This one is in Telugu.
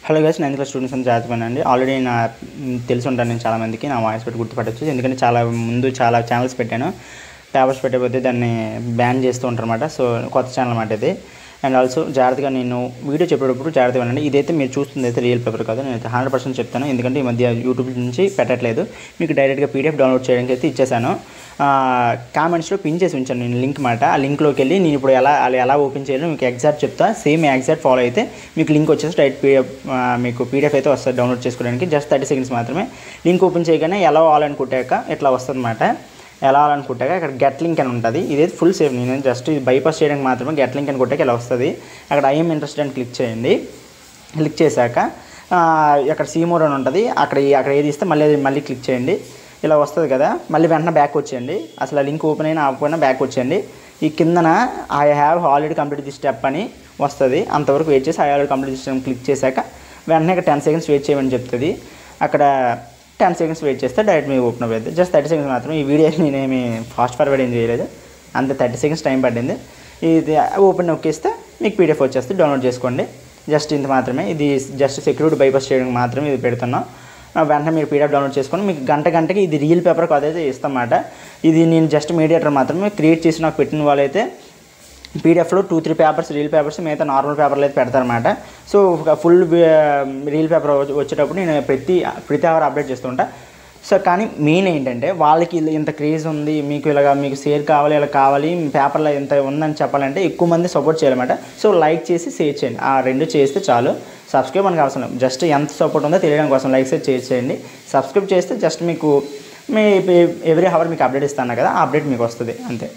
Hello guys, 9th class students అంతా జాగ్రత్తగా ఆల్రెడీ తెలిసి ఉంటాను నేను చాలామందికి నా వాయిస్ పెట్టి గుర్తుపట్టచ్చు. ఎందుకంటే చాలా ఛానల్స్ పెట్టాను. పేపర్స్ పెట్టకపోతే దాన్ని బ్యాన్ చేస్తూ ఉంటారు అన్నమాట. సో కొత్త ఛానల్ అన్నమాట ఇది. అండ్ ఆల్సో జాగ్రత్తగా నేను వీడియో చెప్పేటప్పుడు జాగ్రత్తగా వినండి. ఇదైతే మీరు చూస్తుంది అయితే రియల్ పేపర్ కాదు, నేనైతే 100% చెప్తాను. ఎందుకంటే ఈ మధ్య యూట్యూబ్ నుంచి పెట్టట్లేదు, మీకు డైరెక్ట్గా పీడిఎఫ్ డౌన్లోడ్ చేయడానికి అయితే ఇచ్చేసాను. కామెంట్స్లో పిన్ చేసి ఉంచాను నేను లింక్ మాట. ఆ లింక్లోకి వెళ్ళి నేను ఇప్పుడు ఎలా ఓపెన్ చేయాలో మీకు ఎగ్జాక్ట్ చెప్తా. సేమ్ ఎగ్జాక్ట్ ఫాలో అయితే మీకు లింక్ వచ్చేసి డైరెక్ట్ మీకు పీడిఎఫ్ అయితే వస్తుంది డౌన్లోడ్ చేసుకోవడానికి. జస్ట్ 30 seconds మాత్రమే. లింక్ ఓపెన్ చేయగానే ఎలా అవ్వాలనుకుంటాక ఇట్లా వస్తుంది అన్నమాట. ఎలా అవ్వాలనుకుంటాక ఇక్కడ గెట్ లింక్ అని ఉంటుంది. ఇదైతే ఫుల్ సేఫ్. నేను జస్ట్ ఇది బైపాస్ చేయడానికి మాత్రమే గెట్ లింక్ అని కొట్టాక ఇలా వస్తుంది. అక్కడ ఐఎమ్ ఇంట్రెస్టెడ్ అని క్లిక్ చేయండి. క్లిక్ చేశాక అక్కడ సీమోర్ అని ఉంటుంది. అక్కడ ఏది ఇస్తే మళ్ళీ క్లిక్ చేయండి. ఇలా వస్తుంది కదా, మళ్ళీ వెంటనే బ్యాక్ వచ్చేయండి. అసలు ఆ లింక్ ఓపెన్ అయినా ఆపకపోయినా బ్యాక్ వచ్చేయండి. ఈ కిందన I have already complete the step అని వస్తుంది. అంతవరకు వెయిట్ చేసి I already complete the step click చేశాక వెంటనే ఇక్కడ 10 seconds వెయిట్ చేయమని చెప్తుంది. అక్కడ 10 seconds వెయిట్ చేస్తే డైరెక్ట్ మీకు ఓపెన్ అవుతుంది. జస్ట్ 30 seconds మాత్రం. ఈ వీడియో నేనేమి ఫాస్ట్ ఫార్వర్డ్ ఏం చేయలేదు, అంతే 30 seconds టైం పడింది. ఇది ఓపెన్ నొక్కిస్తే మీకు పీడిఎఫ్ వచ్చేస్తే డౌన్లోడ్ చేసుకోండి. జస్ట్ ఇంత మాత్రమే. ఇది జస్ట్ సెక్యూరిటీ బైపాస్ చేయడానికి మాత్రమే ఇది పెడుతున్నాం. వెంటనే మీరు పీడిఎఫ్ డౌన్లోడ్ చేసుకొని మీకు గంటకి ఇది రియల్ పేపర్ అదైతే ఇస్తామన్నమాట. ఇది నేను జస్ట్ మీడియేటర్ మాత్రమే క్రియేట్ చేసి నాకు పెట్టిన వాళ్ళైతే పీడిఎఫ్లో 2-3 పేపర్స్ రియల్ పేపర్స్, మిగతా నార్మల్ పేపర్లు అయితే పెడతారన్నమాట. సో ఫుల్ రియల్ పేపర్ వచ్చేటప్పుడు నేను ప్రతి అవర్ అప్డేట్ చేస్తుంటా. సో కానీ మెయిన్ ఏంటంటే వాళ్ళకి ఇంత క్రేజ్ ఉంది, మీకు షేర్ కావాలి, ఇలా కావాలి, పేపర్లో ఇంత ఉందని చెప్పాలంటే ఎక్కువ మంది సపోర్ట్ చేయాలన్నమాట. సో లైక్ చేసి షేర్ చేయండి. ఆ రెండు చేస్తే చాలు. సబ్స్క్రైబ్ మనకు అవసరం లేదు, జస్ట్ ఎంత సపోర్ట్ ఉందో తెలియడం కోసం లైక్ చేయండి. సబ్స్క్రైబ్ చేస్తే జస్ట్ మీకు ఎవ్రీ అవర్ మీకు అప్డేట్ ఇస్తాను కదా, ఆ అప్డేట్ మీకు వస్తుంది అంతే.